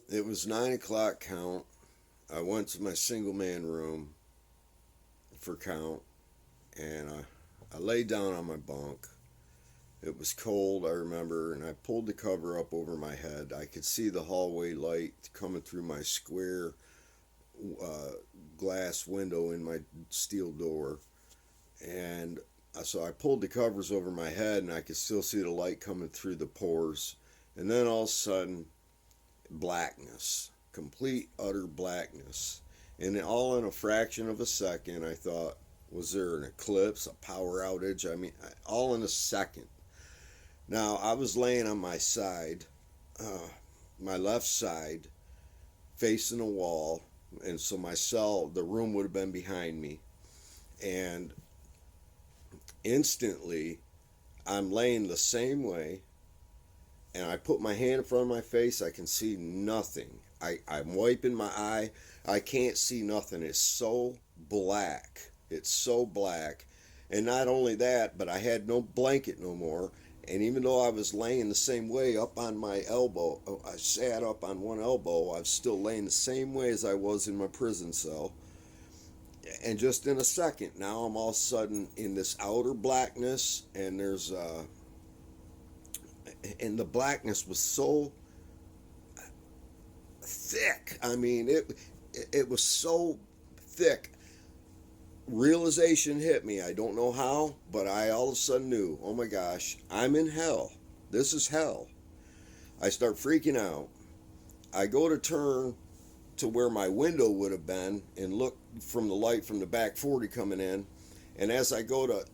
It was 9 o'clock count. I went to my single man room for count, and I laid down on my bunk. It was cold, I remember, and I pulled the cover up over my head. I could see the hallway light coming through my square uh, glass window in my steel door. And so I pulled the covers over my head, and I could still see the light coming through the pores. And then all of a sudden, blackness, complete, utter blackness. And all in a fraction of a second, I thought, was there an eclipse, a power outage? I mean, all in a second. Now, I was laying on my side, my left side, facing a wall. And so my cell, the room would have been behind me. And instantly, I'm laying the same way. And I put my hand in front of my face. I can see nothing. I'm wiping my eye. I can't see nothing. It's so black. It's so black. And not only that, but I had no blanket no more. And even though I was laying the same way up on my elbow, I sat up on one elbow, I was still laying the same way as I was in my prison cell. And just in a second, now I'm all of a sudden in this outer blackness, and and the blackness was so thick. I mean, it was so thick. Realization hit me. I don't know how, but I all of a sudden knew, oh my gosh, I'm in hell. This is hell. I start freaking out. I go to turn to where my window would have been and look from the light from the back 40 coming in. And as I go to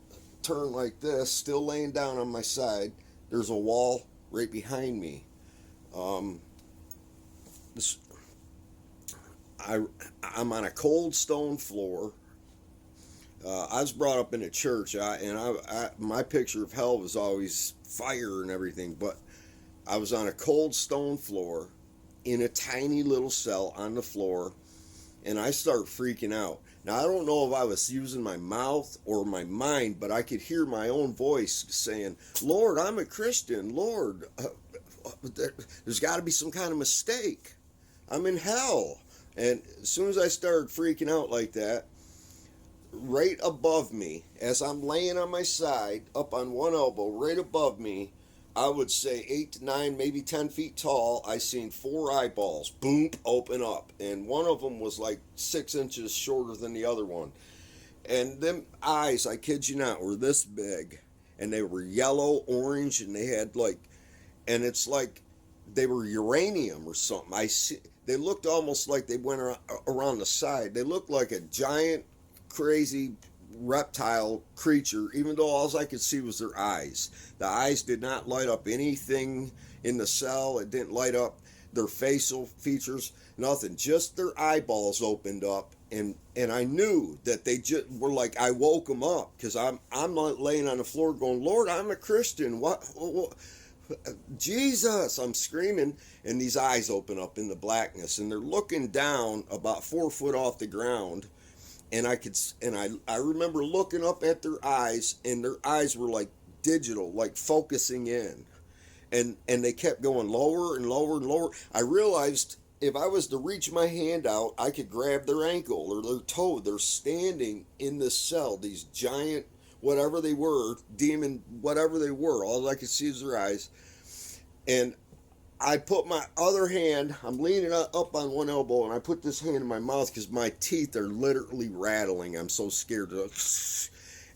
turn like this, still laying down on my side, there's a wall right behind me. Um, this, I'm on a cold stone floor. I was brought up in a church, my picture of hell was always fire and everything, but I was on a cold stone floor in a tiny little cell on the floor, and I start freaking out. Now, I don't know if I was using my mouth or my mind, but I could hear my own voice saying, Lord, I'm a Christian. Lord, there's got to be some kind of mistake. I'm in hell. And as soon as I started freaking out like that, right above me, as I'm laying on my side, up on one elbow, right above me, I would say 8 to 9, maybe 10 feet tall, I seen 4 eyeballs, boom, open up. And one of them was like 6 inches shorter than the other one. And them eyes, I kid you not, were this big. And they were yellow, orange, and they had like, and it's like they were uranium or something. They looked almost like they went around the side. They looked like a giant, crazy reptile creature, even though all I could see was their eyes. The eyes did not light up anything in the cell. It didn't light up their facial features, nothing. Just their eyeballs opened up, and I knew that they just were like, I woke them up because I'm not laying on the floor going, Lord, I'm a Christian. What? Jesus, I'm screaming, and these eyes open up in the blackness, and they're looking down about 4 foot off the ground. And I remember looking up at their eyes, and their eyes were like digital, like focusing in. And they kept going lower and lower and lower. I realized if I was to reach my hand out, I could grab their ankle or their toe. They're standing in this cell, these giant, whatever they were, demon, whatever they were. All I could see is their eyes. And I put my other hand, I'm leaning up on one elbow, and I put this hand in my mouth because my teeth are literally rattling. I'm so scared to.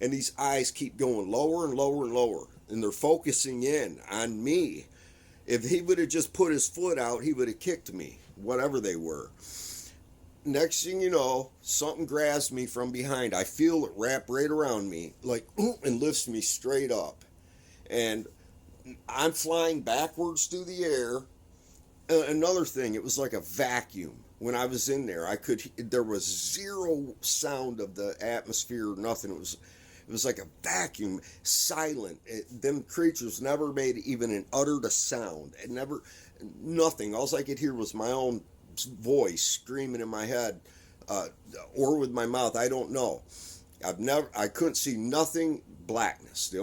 And these eyes keep going lower and lower and lower, and they're focusing in on me. If he would have just put his foot out, he would have kicked me, whatever they were. Next thing you know, something grabs me from behind. I feel it wrap right around me, like, and lifts me straight up. And I'm flying backwards through the air. Another thing, it was like a vacuum. When I was in there, there was zero sound of the atmosphere, nothing. It was like a vacuum, silent. Them creatures never made even uttered a sound. It never, nothing. All I could hear was my own voice screaming in my head, or with my mouth. I don't know. I couldn't see nothing. Blackness. The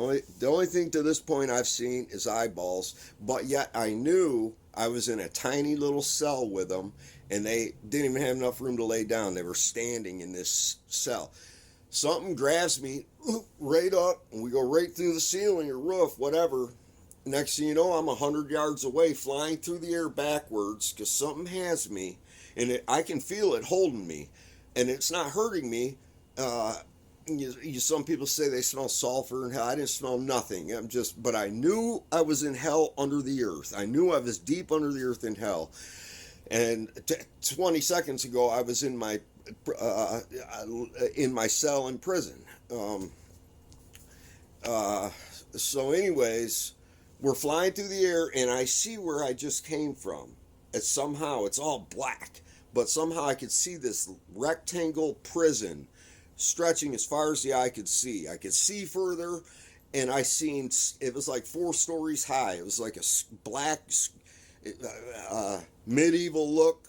only thing to this point I've seen is eyeballs. But yet I knew I was in a tiny little cell with them, and they didn't even have enough room to lay down. They were standing in this cell. Something grabs me right up, and we go right through the ceiling or roof, whatever. Next thing you know, I'm 100 yards away, flying through the air backwards because something has me, and I can feel it holding me, and it's not hurting me. Some people say they smell sulfur and hell. I didn't smell nothing. But I knew I was in hell under the earth. I knew I was deep under the earth in hell. And 20 seconds ago, I was in my cell in prison. So, anyways, we're flying through the air, and I see where I just came from. It's all black, but somehow I could see this rectangle prison stretching as far as the eye could see. I could see further, and it was like 4 stories high. It was like a black medieval look,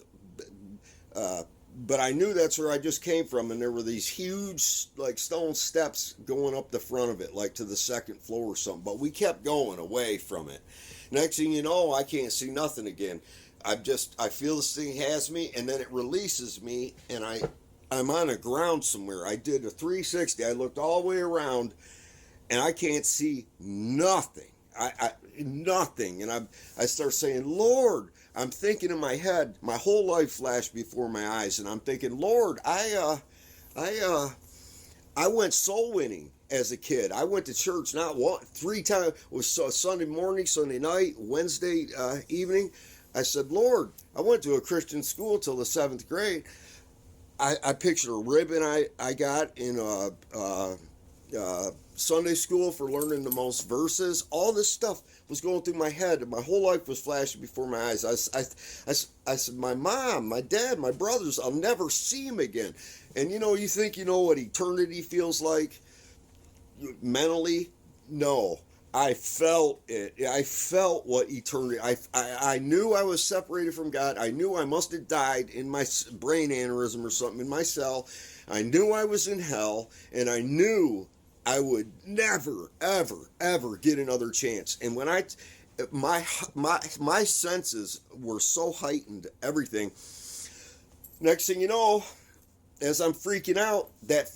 but I knew that's where I just came from, and there were these huge like stone steps going up the front of it, like to the 2nd floor or something, but we kept going away from it. Next thing you know, I can't see nothing again. I feel this thing has me, and then it releases me, and I'm on the ground somewhere. I did a 360. I looked all the way around, and I can't see nothing. Nothing. And I start saying, Lord, I'm thinking in my head, my whole life flashed before my eyes, and I'm thinking, Lord, I went soul winning as a kid. I went to church not 3 times. It was Sunday morning, Sunday night, Wednesday evening. I said, Lord, I went to a Christian school till the 7th grade. I pictured a ribbon I got in Sunday school for learning the most verses. All this stuff was going through my head. My whole life was flashing before my eyes. I said, my mom, my dad, my brothers, I'll never see them again. And you think you know what eternity feels like mentally? No. I felt it. I felt what eternity. I knew I was separated from God. I knew I must have died in my brain aneurysm or something in my cell. I knew I was in hell, and I knew I would never, ever, ever get another chance. And when my senses were so heightened, everything. Next thing you know, as I'm freaking out, that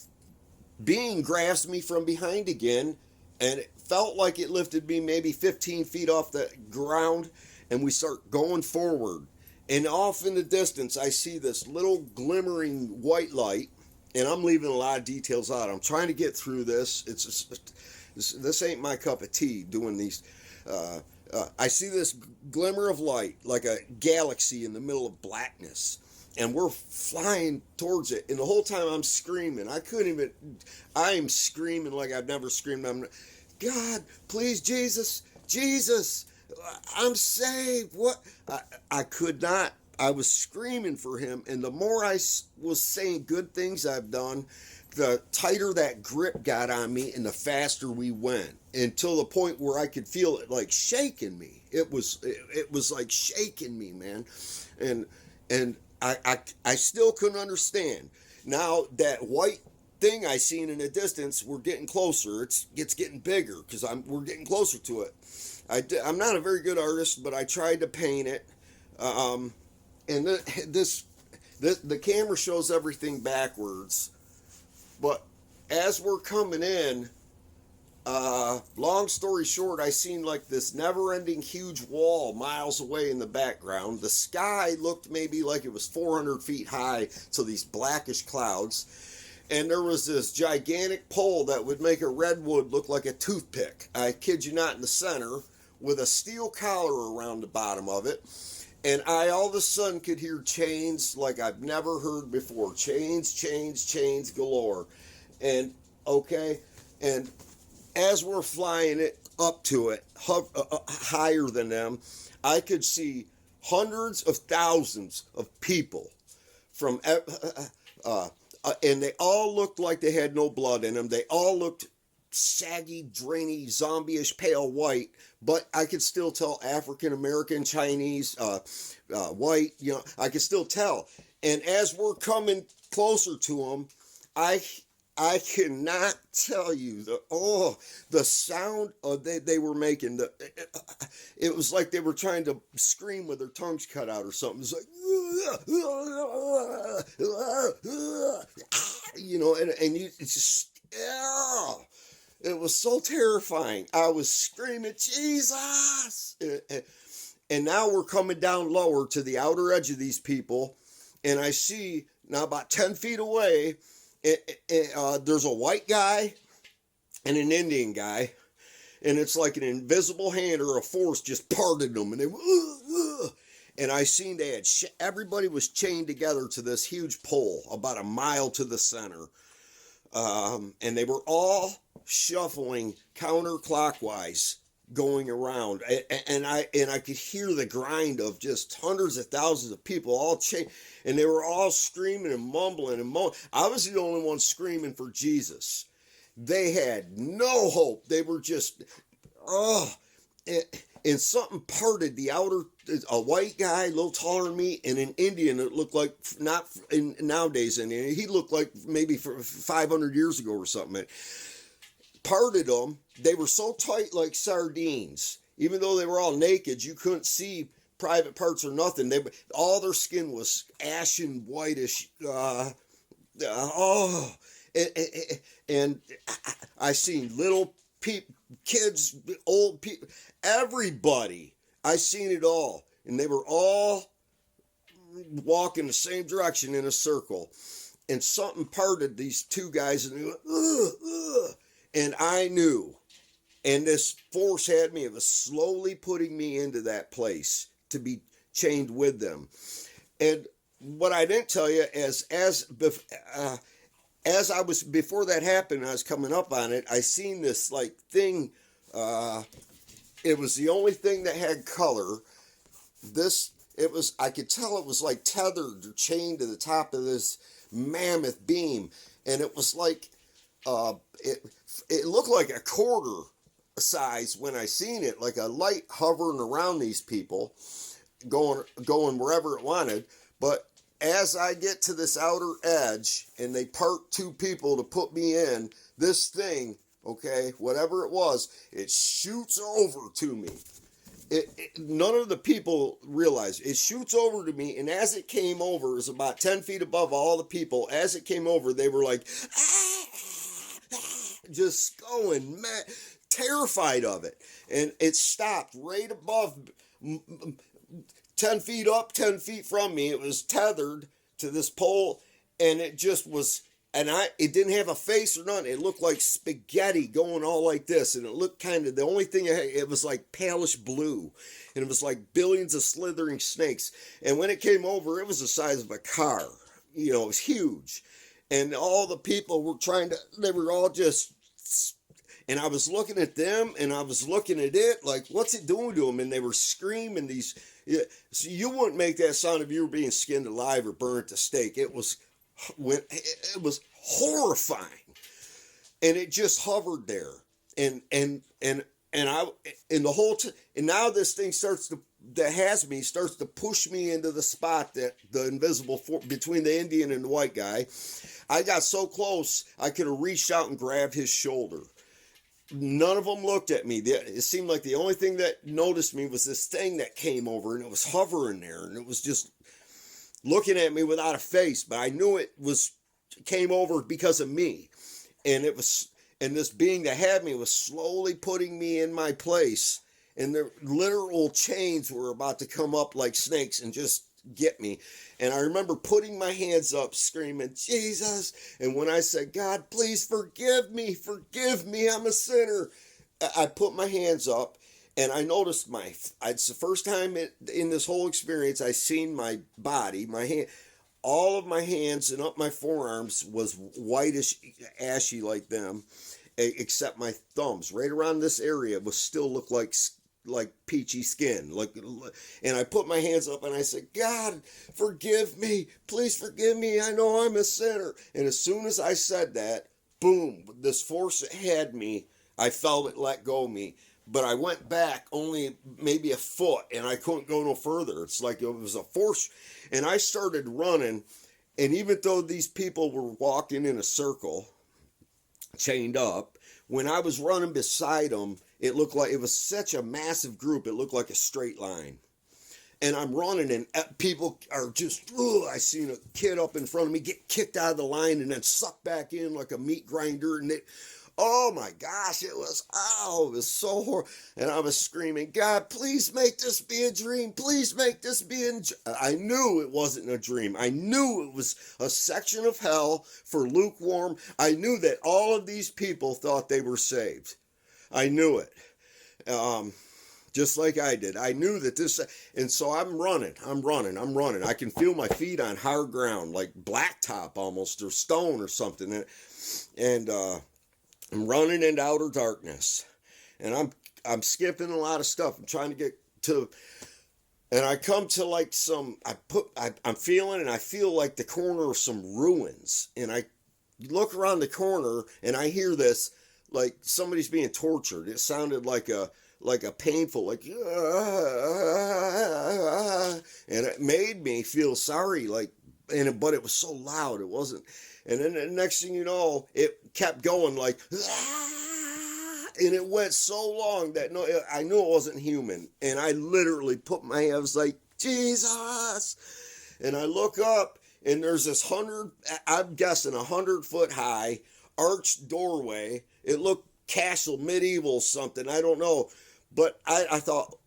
being grabs me from behind again, and it felt like it lifted me maybe 15 feet off the ground, and we start going forward. And off in the distance, I see this little glimmering white light, and I'm leaving a lot of details out. I'm trying to get through this. This ain't my cup of tea doing these. I see this glimmer of light, like a galaxy in the middle of blackness. And we're flying towards it. And the whole time I'm screaming. I'm screaming like I've never screamed. God, please, Jesus, I'm saved. What? I could not. I was screaming for him. And the more I was saying good things I've done, the tighter that grip got on me and the faster we went. Until the point where I could feel it like shaking me. It was like shaking me, man. And I still couldn't understand. Now that white thing I seen in the distance, we're getting closer. It's getting bigger because we're getting closer to it. I'm not a very good artist, but I tried to paint it. And the camera shows everything backwards. But as we're coming in, long story short, I seen like this never-ending huge wall miles away in the background. The sky looked maybe like it was 400 feet high, so these blackish clouds. And there was this gigantic pole that would make a redwood look like a toothpick. I kid you not, in the center, with a steel collar around the bottom of it. And I all of a sudden could hear chains like I've never heard before. Chains galore. And, okay, and as we're flying it up to it, higher than them, I could see hundreds of thousands of people from, and they all looked like they had no blood in them. They all looked saggy, drainy, zombie-ish, pale white, but I could still tell African American, Chinese, white. I could still tell. And as we're coming closer to them, I I cannot tell you the sound they were making. It was like they were trying to scream with their tongues cut out or something. It's like, and you it's just, yeah. It was so terrifying. I was screaming, Jesus! And now we're coming down lower to the outer edge of these people, and I see now about 10 feet away, there's a white guy and an Indian guy, and it's like an invisible hand or a force just parted them, and and I seen they had everybody was chained together to this huge pole about a mile to the center, and they were all shuffling counterclockwise going around, and I could hear the grind of just hundreds of thousands of people all chained, and they were all screaming and mumbling and moaning. I was the only one screaming for Jesus. They had no hope. They were just, and something parted the outer, a white guy, a little taller than me, and an Indian that looked like, not in nowadays Indian, he looked like maybe 500 years ago or something. Parted them. They were so tight like sardines. Even though they were all naked, you couldn't see private parts or nothing. All their skin was ashen whitish. And I seen little kids, old people, everybody. I seen it all, and they were all walking the same direction in a circle. And something parted these two guys, and they went, ugh, ugh. And I knew, and this force had me. It was slowly putting me into that place to be chained with them. And what I didn't tell you is, as I was, before that happened, I was coming up on it, I seen this like thing. It was the only thing that had color. I could tell it was like tethered or chained to the top of this mammoth beam, and it was like, it looked like a quarter size when I seen it, like a light hovering around these people, going wherever it wanted. But as I get to this outer edge and they part two people to put me in, this thing, okay, whatever it was, it shoots over to me. None of the people realized it shoots over to me, and as it came over, it was about 10 feet above all the people. As it came over, they were like, just going mad, terrified of it. And it stopped right above 10 feet up, 10 feet from me. It was tethered to this pole, and it just was, it didn't have a face or nothing. It looked like spaghetti going all like this, and it looked kind of, the only thing it was like palish blue, and it was like billions of slithering snakes. And when it came over, it was the size of a car. It was huge. And all the people were they were all just, and I was looking at them, and I was looking at it, like, what's it doing to them? And they were screaming these, so you wouldn't make that sound if you were being skinned alive or burned to stake. It was horrifying, and it just hovered there, and now this thing starts to push me into the spot that the invisible between the Indian and the white guy. I got so close I could have reached out and grabbed his shoulder. None of them looked at me. It seemed like the only thing that noticed me was this thing that came over, and it was hovering there, and it was just looking at me without a face, but I knew it came over because of me. And this being that had me was slowly putting me in my place, and the literal chains were about to come up like snakes and just get me. And I remember putting my hands up, screaming, Jesus. And when I said, God, please forgive me, I'm a sinner, I put my hands up, and I noticed it's the first time in this whole experience I seen my body, my hand, all of my hands and up my forearms was whitish, ashy like them, except my thumbs. Right around this area was still looked like peachy skin. And I put my hands up and I said, God, forgive me. Please forgive me. I know I'm a sinner. And as soon as I said that, boom, this force that had me, I felt it let go of me. But I went back only maybe a foot, and I couldn't go no further. It's like it was a force. And I started running, and even though these people were walking in a circle, chained up. When I was running beside them, it looked like it was such a massive group. It looked like a straight line. And I'm running, and people are just, I seen a kid up in front of me get kicked out of the line and then sucked back in like a meat grinder. And oh my gosh, it was so horrible. And I was screaming, God, please make this be a dream. Please make this be a dream. I knew it wasn't a dream. I knew it was a section of hell for lukewarm. I knew that all of these people thought they were saved. I knew it. Just like I did. I knew that this, and so I'm running. I can feel my feet on hard ground, like blacktop almost, or stone or something. And I'm running into outer darkness. And I'm skipping a lot of stuff. I'm trying to get to, and I come to like I'm feeling, and I feel like the corner of some ruins. And I look around the corner, and I hear this, like somebody's being tortured. It sounded like a painful, like, and it made me feel sorry, like, but it was so loud, it wasn't, and then the next thing you know, it kept going, like, and it went so long that I knew it wasn't human, and I literally put my head, I was like, Jesus, and I look up, and there's this I'm guessing 100-foot high, arched doorway. It looked castle, medieval something, I don't know. But I thought,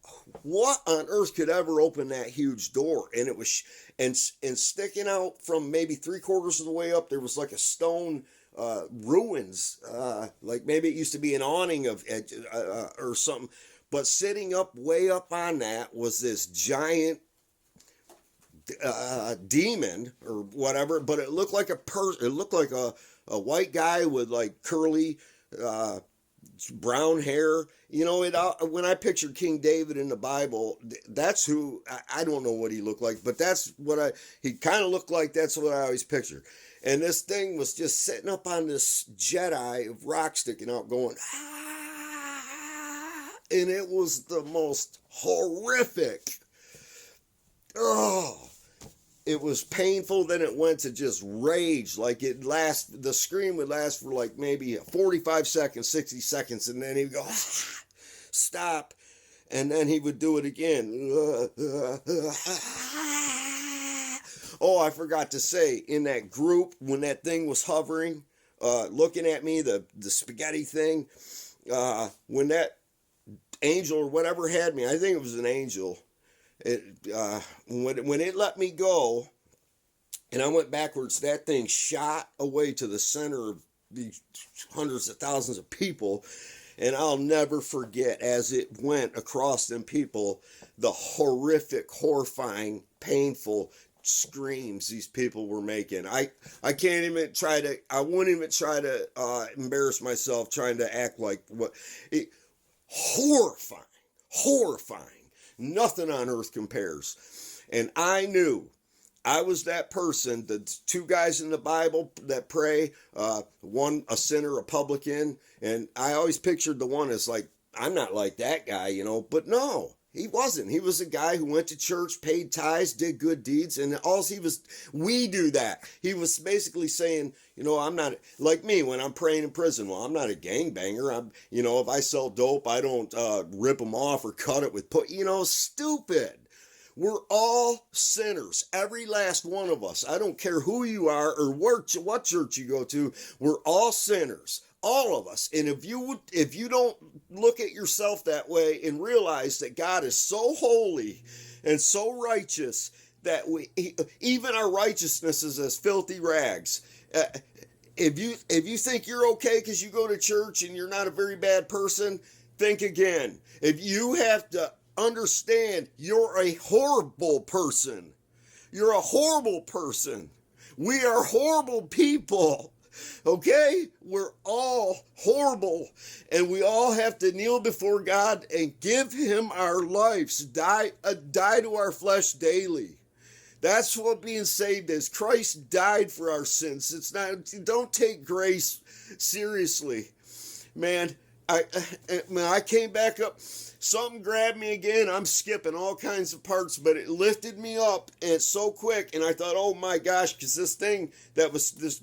what on earth could ever open that huge door? And it was, and sticking out from maybe 3/4 of the way up, there was like a stone ruins, like maybe it used to be an awning of or something. But sitting up way up on that was this giant demon or whatever. But it looked like It looked like a white guy with like curly brown hair. You know, when I pictured King David in the Bible, that's who, I don't know what he looked like, but that's what he kind of looked like. That's what I always pictured. And this thing was just sitting up on this Jedi of rock sticking out going, and it was the most horrific. Oh, it was painful. Then it went to just rage. Like the scream would last for like maybe 45 seconds, 60 seconds. And then he'd go, stop. And then he would do it again. Oh, I forgot to say, in that group, when that thing was hovering, looking at me, the spaghetti thing, when that angel or whatever had me, I think it was an angel, when it let me go and I went backwards, that thing shot away to the center of these hundreds of thousands of people. And I'll never forget, as it went across them people, the horrific, horrifying, painful screams these people were making. I can't even I wouldn't even try to embarrass myself trying to act like horrifying. Nothing on earth compares. And I knew I was that person, the two guys in the Bible that pray, one a sinner, a publican, and I always pictured the one as like, I'm not like that guy, you know, but no, he wasn't. He was a guy who went to church, paid tithes, did good deeds, and we do that. He was basically saying, you know, I'm not, like me when I'm praying in prison, well, I'm not a gangbanger. If I sell dope, I don't rip them off or cut it with, stupid. We're all sinners, every last one of us. I don't care who you are or what church you go to. We're all sinners, all of us. And if you don't look at yourself that way and realize that God is so holy and so righteous that even our righteousness is as filthy rags. If you think you're okay because you go to church and you're not a very bad person, think again. If you have to understand, you're a horrible person. You're a horrible person. We are horrible people. Okay? We're all horrible. And we all have to kneel before God and give him our lives. Die to our flesh daily. That's what being saved is. Christ died for our sins. It's not, don't take grace seriously. Man, I came back up. Something grabbed me again. I'm skipping all kinds of parts, but it lifted me up and so quick. And I thought, oh my gosh, because this thing that was this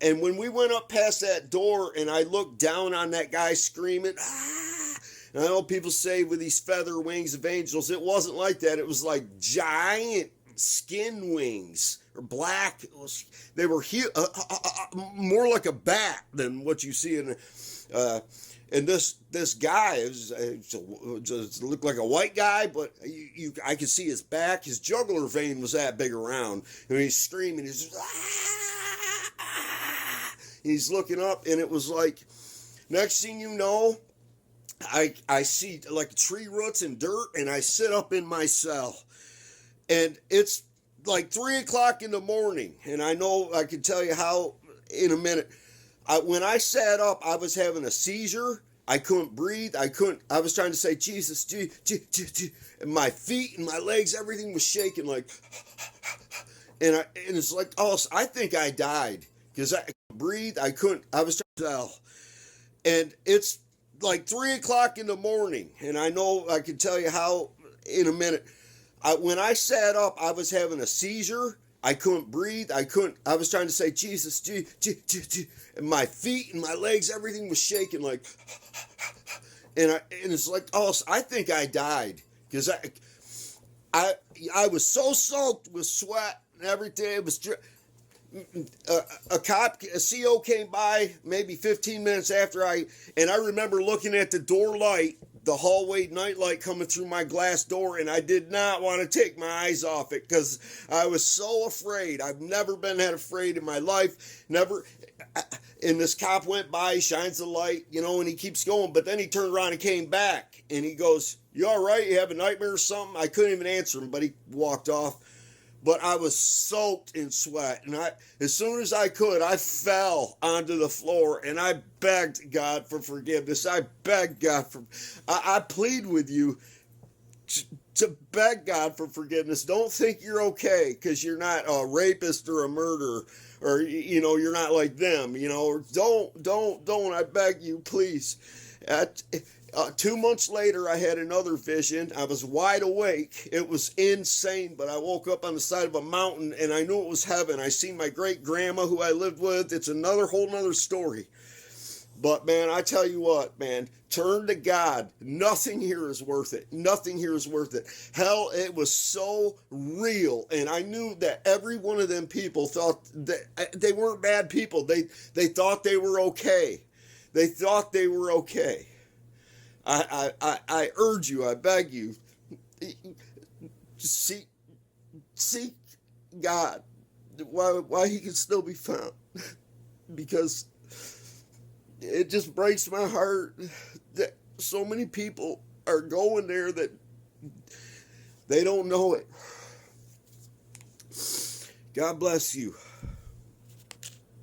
And when we went up past that door and I looked down on that guy screaming, and I know people say with these feather wings of angels, it wasn't like that. It was like giant skin wings, or black. They were more like a bat than what you see in. And this guy just looked like a white guy, but I could see his back. His jugular vein was that big around, and he's screaming. He's looking up, and it was like, next thing you know, I see like tree roots and dirt, and I sit up in my cell. And it's like 3 o'clock in the morning, and I know I can tell you how in a minute. When I sat up, I was having a seizure. I couldn't breathe. I was trying to say, Jesus, and my feet and my legs, everything was shaking like, and it's like, oh, I think I died because I couldn't breathe. I was trying to tell. And it's like 3 o'clock in the morning, and I know I can tell you how in a minute. When I sat up, I was having a seizure. I couldn't breathe. I was trying to say, Jesus, and my feet and my legs, everything was shaking like, and it's like, oh, I think I died because I was so soaked with sweat and everything. It was a CO came by maybe 15 minutes after and I remember looking at the door light, the hallway night light coming through my glass door, and I did not want to take my eyes off it because I was so afraid. I've never been that afraid in my life. Never. And this cop went by, he shines the light, and he keeps going, but then he turned around and came back, and he goes, "You all right? You have a nightmare or something?" I couldn't even answer him, but he walked off. But I was soaked in sweat, and as soon as I could, I fell onto the floor, and I begged God for forgiveness. I begged God I plead with you to beg God for forgiveness. Don't think you're okay because you're not a rapist or a murderer, or you're not like them. Or don't. I beg you, please. 2 months later, I had another vision. I was wide awake. It was insane, but I woke up on the side of a mountain, and I knew it was heaven. I seen my great-grandma who I lived with. It's whole nother story. But, man, I tell you what, man, turn to God. Nothing here is worth it. Nothing here is worth it. Hell, it was so real, and I knew that every one of them people thought that they weren't bad people. They thought they were okay. They thought they were okay. I urge you, I beg you, seek God while he can still be found, because it just breaks my heart that so many people are going there that they don't know it. God bless you.